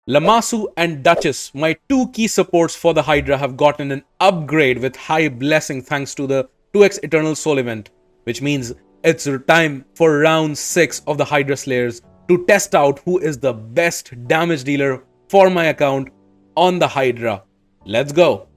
Lamasu and Duchess, my two key supports for the Hydra, have gotten an upgrade with high blessing thanks to the 2x Eternal Soul event, which means it's time for round 6 of the Hydra Slayers to test out who is the best damage dealer for my account on the Hydra. Let's go!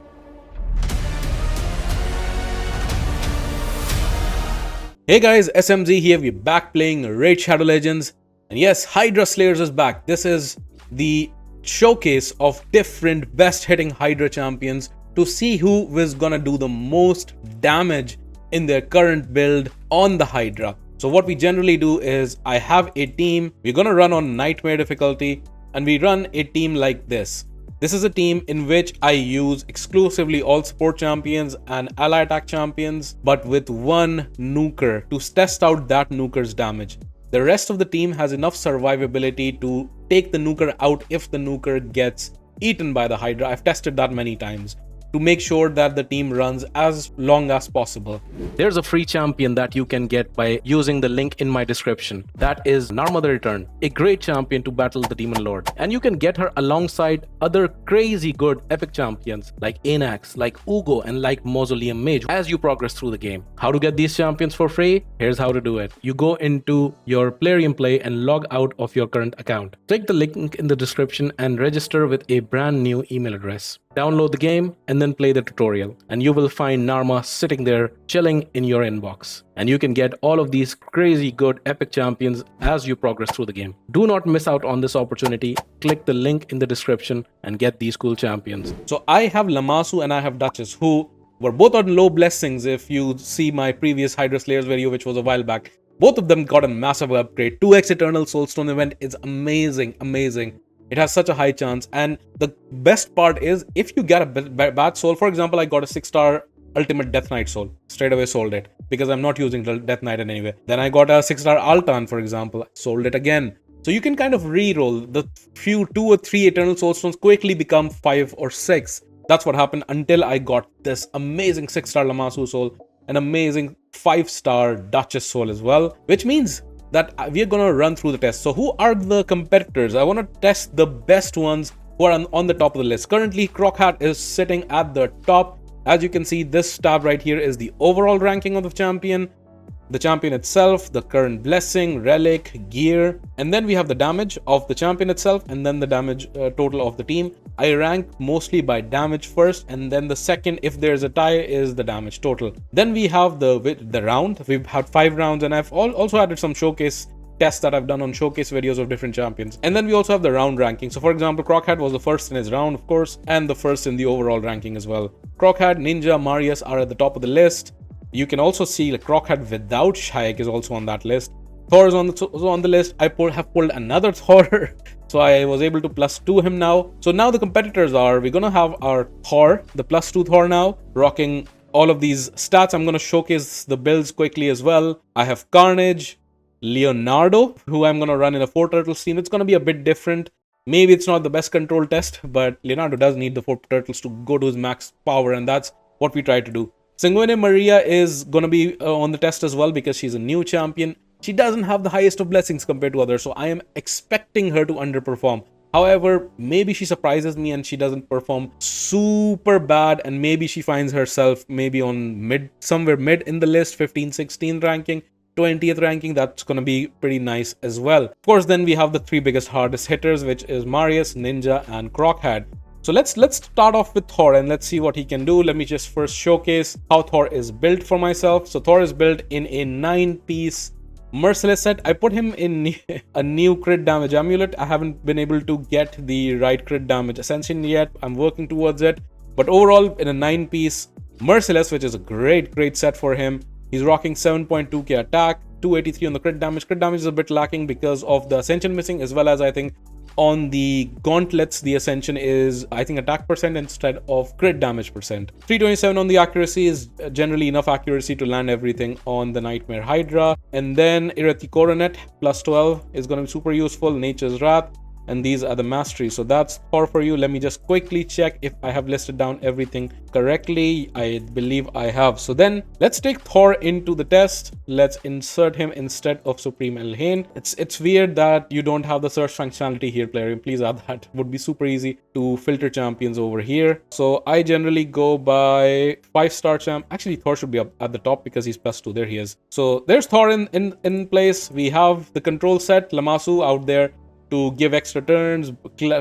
Hey guys, SMZ here, we're back playing Raid Shadow Legends. And yes, Hydra Slayers is back. This is the showcase of different best hitting Hydra champions to see who is gonna do the most damage in their current build on the Hydra. So what we generally do is I have a team, we're gonna run on Nightmare difficulty, and we run a team like this. This is a team in which I use exclusively all support champions and ally attack champions, but with one nuker to test out that nuker's damage. The rest of the team has enough survivability to take the nuker out if the nuker gets eaten by the Hydra. I've tested that many times to make sure that the team runs as long as possible. There's a free champion that you can get by using the link in my description. That is Narma the Return, a great champion to battle the Demon Lord. And you can get her alongside other crazy good epic champions like Anax, like Uugo, and like Mausoleum Mage as you progress through the game. How to get these champions for free? Here's how to do it. You go into your Plarium Play and log out of your current account. Click the link in the description and register with a brand new email address. Download the game and then play the tutorial, and you will find Narma sitting there chilling in your inbox. And you can get all of these crazy good epic champions as you progress through the game. Do not miss out on this opportunity. Click the link in the description and get these cool champions. So I have Lamasu and I have Duchess, who were both on low blessings. If you see my previous Hydra Slayers video, which was a while back, both of them got a massive upgrade. 2x Eternal Soulstone event is amazing. It has such a high chance, and the best part is if you get a bad soul, for example, I got a 6-star Ultimate Death Knight soul, straight away sold it because I'm not using the Death Knight in any way. Then I got a 6-star Altan, for example, sold it again. So you can kind of re-roll. The few 2 or 3 Eternal Soulstones quickly become 5 or 6. That's what happened until I got this amazing 6-star Lamasu soul, an amazing 5-star Duchess soul as well, which means that we're gonna run through the test. So who are the competitors? I want to test the best ones who are on the top of the list. Currently, Kro'khad is sitting at the top. As you can see, this tab right here is the overall ranking of the champion itself, the current blessing, relic, gear, and then we have the damage of the champion itself, and then the damage total of the team. I rank mostly by damage first, and then the second, if there's a tie, is the damage total. Then we have the round. We've had 5 rounds, and I've also added some showcase tests that I've done on showcase videos of different champions. And then we also have the round ranking. So for example, Kro'khad was the first in his round, of course, and the first in the overall ranking as well. Kro'khad, Ninja, Marius are at the top of the list. You can also see like Kro'khad without Shaik is also on that list. Thor is on the list. I have pulled another Thor, so I was able to +2 him now. So now the competitors are, we're gonna have our Thor, the +2 Thor now, rocking all of these stats. I'm gonna showcase the builds quickly as well. I have Carnage, Leonardo, who I'm gonna run in a 4 turtles team. It's gonna be a bit different. Maybe it's not the best control test, but Leonardo does need the 4 turtles to go to his max power, and that's what we try to do. Sanguine Maria is gonna be on the test as well because she's a new champion. She doesn't have the highest of blessings compared to others, so I am expecting her to underperform. However, maybe she surprises me and she doesn't perform super bad, and maybe she finds herself maybe on somewhere mid in the list, 15, 16 ranking, 20th ranking. That's gonna be pretty nice as well. Of course, then we have the 3 biggest hardest hitters, which is Marius, Ninja, and Kro'khad. So let's start off with Thor and let's see what he can do. Let me just first showcase how Thor is built for myself. So Thor is built in a 9-piece Merciless set. I put him in a new crit damage amulet. I haven't been able to get the right crit damage ascension yet. I'm working towards it. But overall, in a 9-piece Merciless, which is a great set for him, he's rocking 7.2k attack, 283 on the crit damage. Crit damage is a bit lacking because of the ascension missing, as well as I think on the gauntlets, the ascension is, I think, attack percent instead of crit damage percent. 327 on the accuracy is generally enough accuracy to land everything on the Nightmare Hydra. And then Irati Coronet +12 is going to be super useful. Nature's Wrath and these are the masteries. So that's Thor for you. Let me just quickly check if I have listed down everything correctly. I believe I have. So then let's take Thor into the test. Let's insert him instead of Supreme Elhain. It's weird that you don't have the search functionality here, player. Please add that. Would be super easy to filter champions over here. So I generally go by 5-star champ. Actually, Thor should be up at the top because he's +2. There he is. So there's Thor in place. We have the control set, Lamasu out there to give extra turns,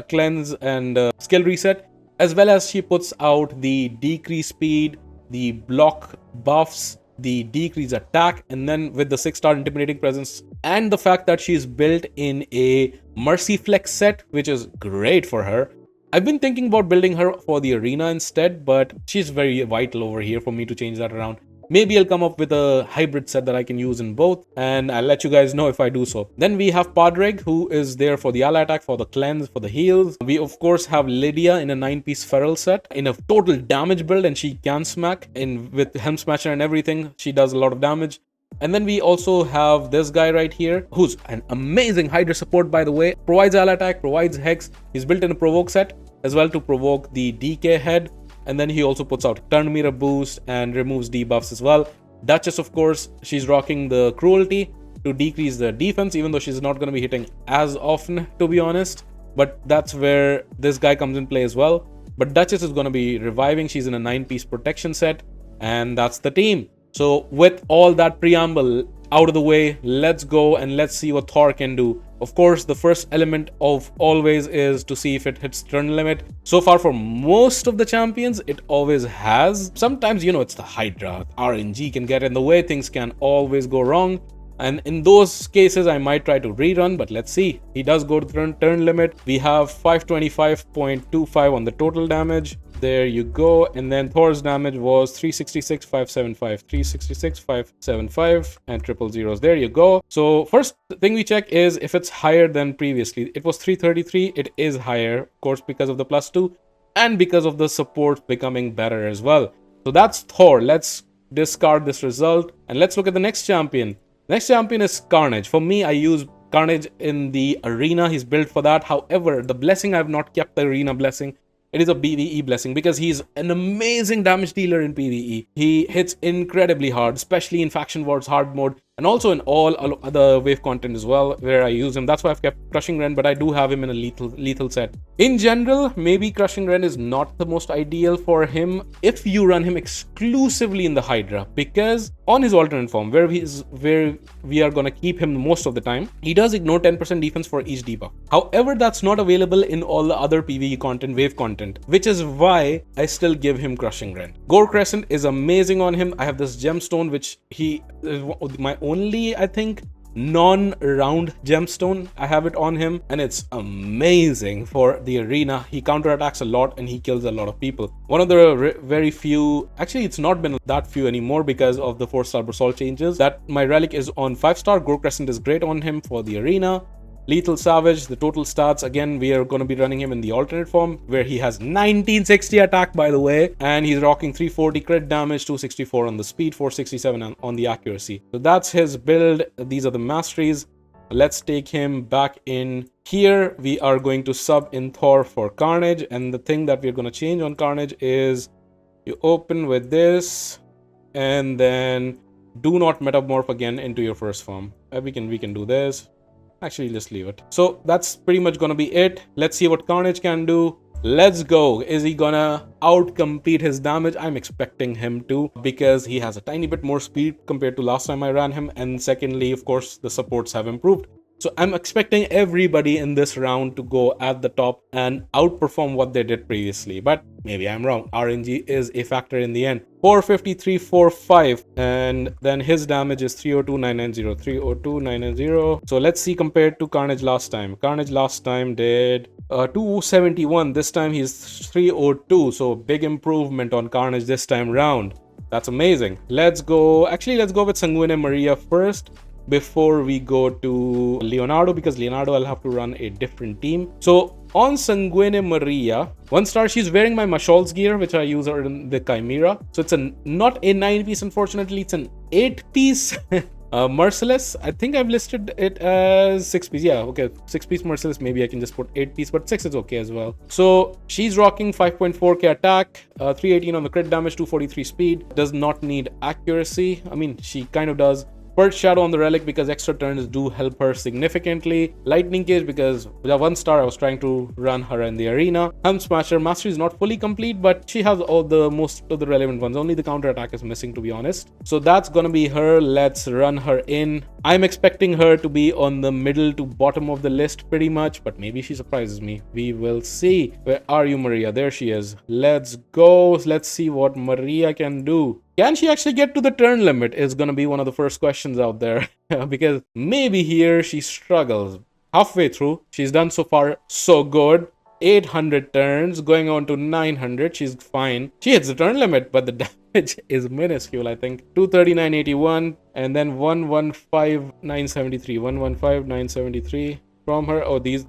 cleanse, and skill reset, as well as she puts out the decrease speed, the block buffs, the decrease attack, and then with the 6-star intimidating presence and the fact that she's built in a mercy flex set, which is great for her. I've been thinking about building her for the arena instead, but she's very vital over here for me to change that around. Maybe I'll come up with a hybrid set that I can use in both, and I'll let you guys know if I do so. Then we have Padraig, who is there for the ally attack, for the cleanse, for the heals. We of course have Lydia in a 9-piece feral set in a total damage build, and she can smack in with Helm Smasher and everything. She does a lot of damage. And then we also have this guy right here, who's an amazing Hydra support, by the way. Provides ally attack, provides Hex. He's built in a provoke set as well to provoke the DK head. And then he also puts out turn meter boost and removes debuffs as well. Duchess, of course, she's rocking the cruelty to decrease the defense, even though she's not going to be hitting as often, to be honest. But that's where this guy comes in play as well. But Duchess is going to be reviving. She's in a 9-piece protection set, and that's the team. So with all that preamble out of the way, let's go and let's see what Thor can do. Of course, the first element of always is to see if it hits turn limit. So far, for most of the champions, it always has. Sometimes, it's the Hydra. RNG can get in the way. Things can always go wrong. And in those cases, I might try to rerun, but let's see. He does go to turn limit. We have 525.25 on the total damage. There you go. And then Thor's damage was 366,575, 366,575, and triple zeros. There you go. So first thing we check is if it's higher than previously. It was 333. It is higher, of course, because of the +2 and because of the support becoming better as well. So that's Thor. Let's discard this result and let's look at the next champion. Next champion is Carnage. For me, I use Carnage in the arena. He's built for that. However, the blessing, I have not kept the arena blessing. It is a PvE blessing because he's an amazing damage dealer in PvE. He hits incredibly hard, especially in Faction Wars hard mode, and also in all other wave content as well, where I use him. That's why I've kept Crushing Ren, but I do have him in a lethal set. In general, maybe Crushing Ren is not the most ideal for him if you run him exclusively in the Hydra, because on his alternate form, where we are gonna keep him most of the time, he does ignore 10% defense for each debuff. However, that's not available in all the other PvE content, wave content, which is why I still give him Crushing Ren. Gore Crescent is amazing on him. I have this gemstone, which he is my only, I think, non-round gemstone. I have it on him, and it's amazing for the arena. He counterattacks a lot and he kills a lot of people. One of the very few, actually it's not been that few anymore because of the 4-star basalt changes, that my relic is on 5-star. Gore Crescent is great on him for the arena. Lethal Savage, the total stats, again, we are going to be running him in the alternate form, where he has 1960 attack, by the way, and he's rocking 340 crit damage, 264 on the speed, 467 on the accuracy. So that's his build. These are the masteries. Let's take him back in here. We are going to sub in Thor for Carnage, and the thing that we're going to change on Carnage is you open with this, and then do not metamorph again into your first form. We can do this. Actually, just leave it. So that's pretty much gonna be it. Let's see what Carnage can do. Let's go. Is he gonna outcompete his damage? I'm expecting him to, because he has a tiny bit more speed compared to last time I ran him, and secondly, of course, the supports have improved. So I'm expecting everybody in this round to go at the top and outperform what they did previously, but maybe I'm wrong. RNG is a factor in the end. 453.45, and then his damage is 302.990, 302.990. So let's see compared to Carnage last time. Carnage last time did 271. This time he's 302, so big improvement on Carnage this time round. That's amazing. Let's go. Actually, let's go with Sanguine Maria first before we go to Leonardo, because Leonardo I'll have to run a different team. So on Sanguine Maria, 1-star, she's wearing my Mashal's gear, which I use her in the Chimera. So it's not a 9-piece, unfortunately, it's an 8-piece. Merciless, I think I've listed it as 6-piece. Yeah, okay, 6-piece Merciless. Maybe I can just put 8-piece, but 6 is okay as well. So she's rocking 5.4k attack, 318 on the crit damage, 243 speed. Does not need accuracy. I mean, she kind of does. Purge Shadow on the Relic because extra turns do help her significantly. Lightning Cage because with a 1-star I was trying to run her in the arena. Helm Smasher, Mastery is not fully complete, but she has all the most of the relevant ones. Only the counter attack is missing, to be honest. So that's gonna be her. Let's run her in. I'm expecting her to be on the middle to bottom of the list pretty much, but maybe she surprises me. We will see. Where are you, Maria? There she is. Let's go. Let's see what Maria can do. Can she actually get to the turn limit is going to be one of the first questions out there. Because maybe here she struggles. Halfway through, she's done so far so good. 800 turns, going on to 900. She's fine. She hits the turn limit, but the damage is minuscule, I think. 239.81 and then 115.973. 115.973 from her. Oh, these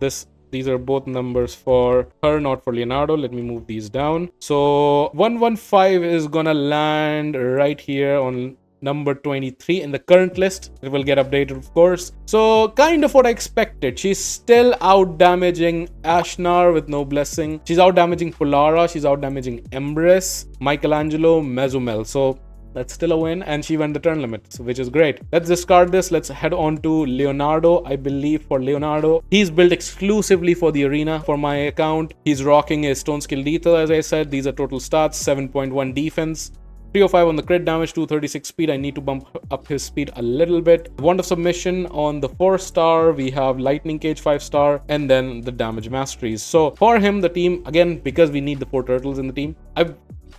are both numbers for her, not for Leonardo. Let me move these down. So 115 is gonna land right here on number 23 in the current list. It will get updated, of course. So kind of what I expected. She's still out damaging Ashnar with no blessing. She's out damaging Polara. She's out damaging Empress, Michelangelo, Mezumel. So that's still a win, and she went the turn limit, which is great. Let's discard this. Let's head on to Leonardo. I believe for Leonardo, he's built exclusively for the arena for my account. He's rocking a Stone Skill Lethal, as I said. These are total stats, 7.1 defense, 305 on the crit damage, 236 speed. I need to bump up his speed a little bit. Wand of Submission on the 4-star. We have Lightning Cage 5-star, and then the damage masteries. So for him, the team, again, because we need the 4 turtles in the team, I've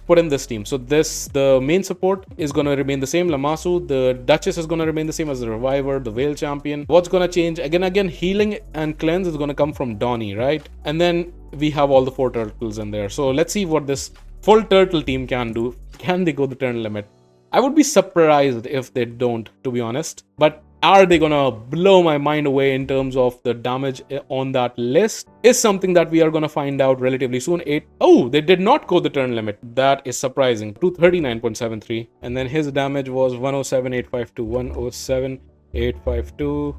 put in this team. So the main support is going to remain the same, Lamasu. The Duchess is going to remain the same as the Reviver, the Veil Champion. What's going to change? Again, healing and cleanse is going to come from Donnie, right? And then we have all the 4 turtles in there. So let's see what this full turtle team can do. Can they go the turn limit? I would be surprised if they don't, to be honest. But are they gonna blow my mind away in terms of the damage on that list? Is something that we are gonna find out relatively soon. Oh, they did not go the turn limit. That is surprising. 239.73. And then his damage was 107.852. 107.852.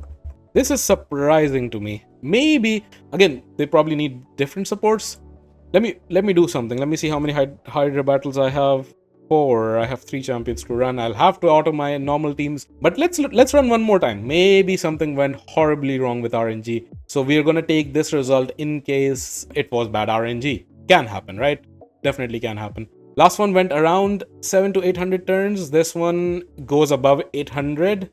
This is surprising to me. Maybe, again, they probably need different supports. Let me do something. Let me see how many Hydra battles I have. 4. I have 3 champions to run. I'll have to auto my normal teams, but let's run one more time. Maybe something went horribly wrong with RNG, so we are gonna take this result in case it was bad RNG. Can happen, right? Definitely can happen. Last one went around 700 to 800 turns. This one goes above 800,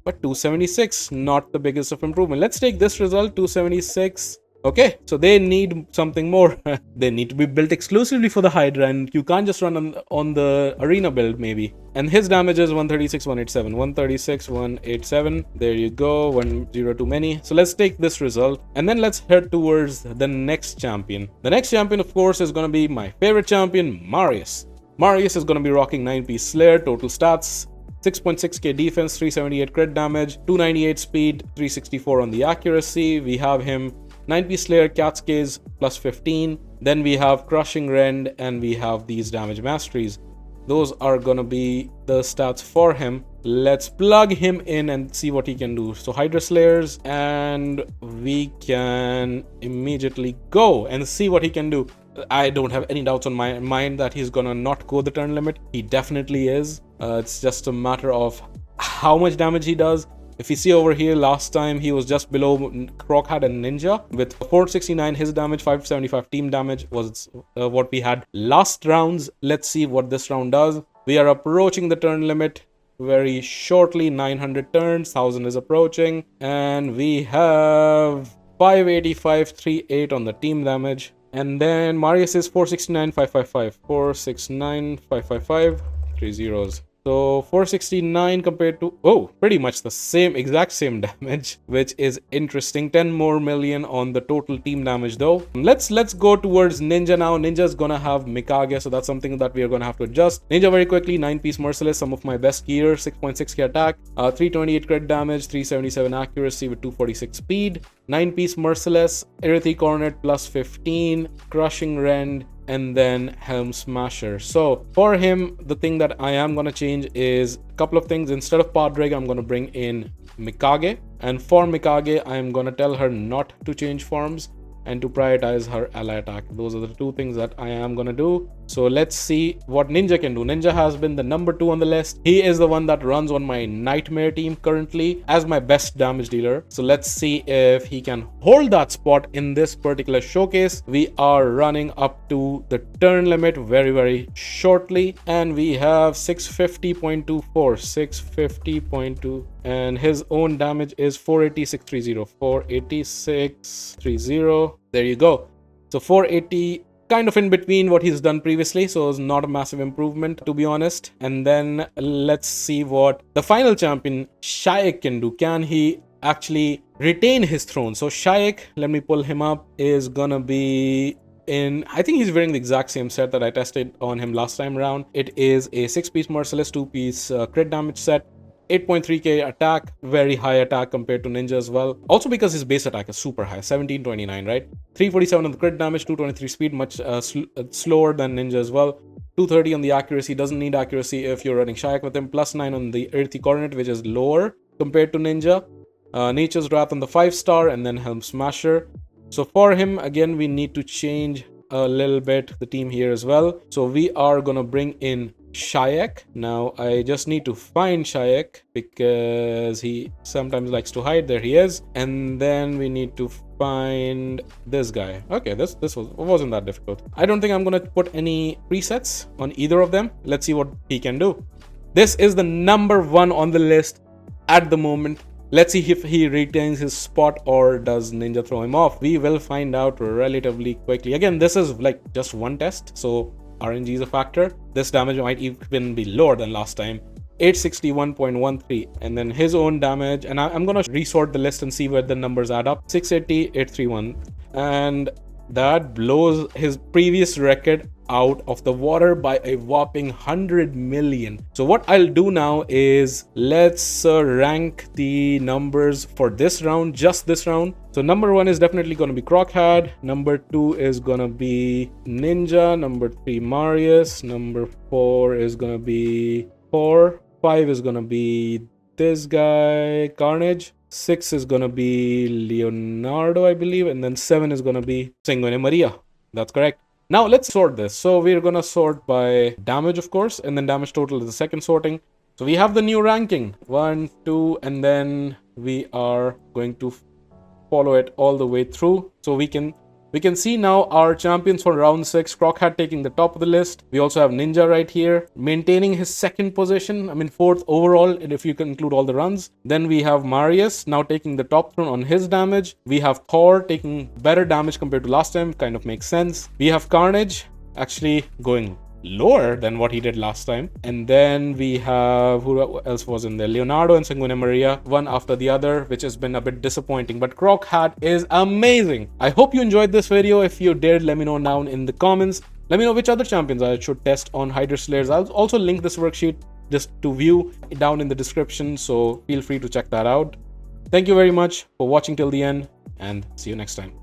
but 276, not the biggest of improvement. Let's take this result, 276. Okay, so they need something more. They need to be built exclusively for the Hydra, and you can't just run on the arena build, maybe. And his damage is 136, 187. 136, 187. There you go. 1-0 too many. So let's take this result, and then let's head towards the next champion. The next champion, of course, is going to be my favorite champion, Marius. Marius is going to be rocking 9-piece Slayer, total stats, 6.6k defense, 378 crit damage, 298 speed, 364 on the accuracy. We have him 9-piece Slayer, Cat's Gaze, plus 15. Then we have Crushing Rend, and we have these damage masteries. Those are gonna be the stats for him. Let's plug him in and see what he can do. So Hydra Slayers, and we can immediately go and see what he can do. I don't have any doubts on my mind that he's gonna not go the turn limit. He definitely is. It's just a matter of how much damage he does. If you see over here, last time he was just below Kro'khad and Ninja with 469 his damage, 575 team damage was what we had last rounds. Let's see what this round does. We are approaching the turn limit very shortly. 900 turns, 1000 is approaching, and we have 585.38 on the team damage. And then Marius is 469.555. 469.555. 3 zeros. So 469 compared to, oh, pretty much the same, exact same damage, which is interesting. 10 more million on the total team damage though. Let's go towards Ninja now. Ninja's gonna have Mikage, so that's something that we are gonna have to adjust. Ninja very quickly, 9-piece Merciless, some of my best gear, 6.6k attack, 328 crit damage, 377 accuracy with 246 speed. 9-piece Merciless, Erythi Coronet plus 15, Crushing Rend, and then Helm Smasher. So for him, the thing that I am going to change is a couple of things. Instead of Padraig, I'm going to bring in Mikage, and for Mikage, I'm going to tell her not to change forms and to prioritize her ally attack. Those are the two things that I am gonna do. So let's see what Ninja can do. Ninja has been the number 2 on the list. He is the one that runs on my Nightmare team currently as my best damage dealer. So let's see if he can hold that spot in this particular showcase. We are running up to the turn limit very shortly, and we have 650.24, 650.2, and his own damage is 486.30, 486.30. There you go. So 480, kind of in between what he's done previously, so it's not a massive improvement, to be honest. And then let's see what the final champion, Shaik, can do. Can he actually retain his throne? So Shaik, let me pull him up, is gonna be in, I think he's wearing the exact same set that I tested on him last time around. It is a 6-piece Merciless, 2-piece crit damage set. 8.3k attack, very high attack compared to Ninja as well. Also because his base attack is super high, 1729, right? 347 on the crit damage, 223 speed, much slower than Ninja as well. 230 on the accuracy, doesn't need accuracy if you're running Shaik with him. +9 on the Earthy Coordinate, which is lower compared to Ninja. Nature's Wrath on the 5-star, and then Helm Smasher. So for him, again, we need to change a little bit the team here as well. So we are gonna bring in Shaik. Now I just need to find Shaik because he sometimes likes to hide. There he is. And then we need to find this guy. Okay, this wasn't that difficult. I don't think I'm gonna put any presets on either of them. Let's see what he can do. This is the number 1 on the list at the moment. Let's see if he retains his spot or does Ninja throw him off. We will find out relatively quickly. Again, this is like just one test, so RNG is a factor. This damage might even be lower than last time. 861.13, and then his own damage, and I'm gonna resort the list and see where the numbers add up. 680, 831, and that blows his previous record out of the water by a whopping 100 million. So what I'll do now is let's rank the numbers for this round, just this round. So number 1 is definitely going to be Kro'khad. Number 2 is going to be Ninja. Number 3, Marius. Number 4 is going to be Thor. 5 is going to be this guy, Carnage. 6 is going to be Leonardo, I believe. And then 7 is going to be Sanguine Maria. That's correct. Now let's sort this. So we're gonna sort by damage, of course, and then damage total is the second sorting. So we have the new ranking, 1, 2, and then we are going to follow it all the way through. So we can see now our champions for round 6. Kro'khad taking the top of the list. We also have Ninja right here, maintaining his second position. I mean 4th overall, if you can include all the runs. Then we have Marius now taking the top throne on his damage. We have Thor taking better damage compared to last time. Kind of makes sense. We have Carnage actually going lower than what he did last time. And then we have, who else was in there? Leonardo and Sanguine Maria, one after the other, which has been a bit disappointing. But Kro'khad is amazing. I hope you enjoyed this video. If you did, let me know down in the comments. Let me know which other champions I should test on Hydra Slayers. I'll also link this worksheet just to view down in the description, so feel free to check that out. Thank you very much for watching till the end, and see you next time.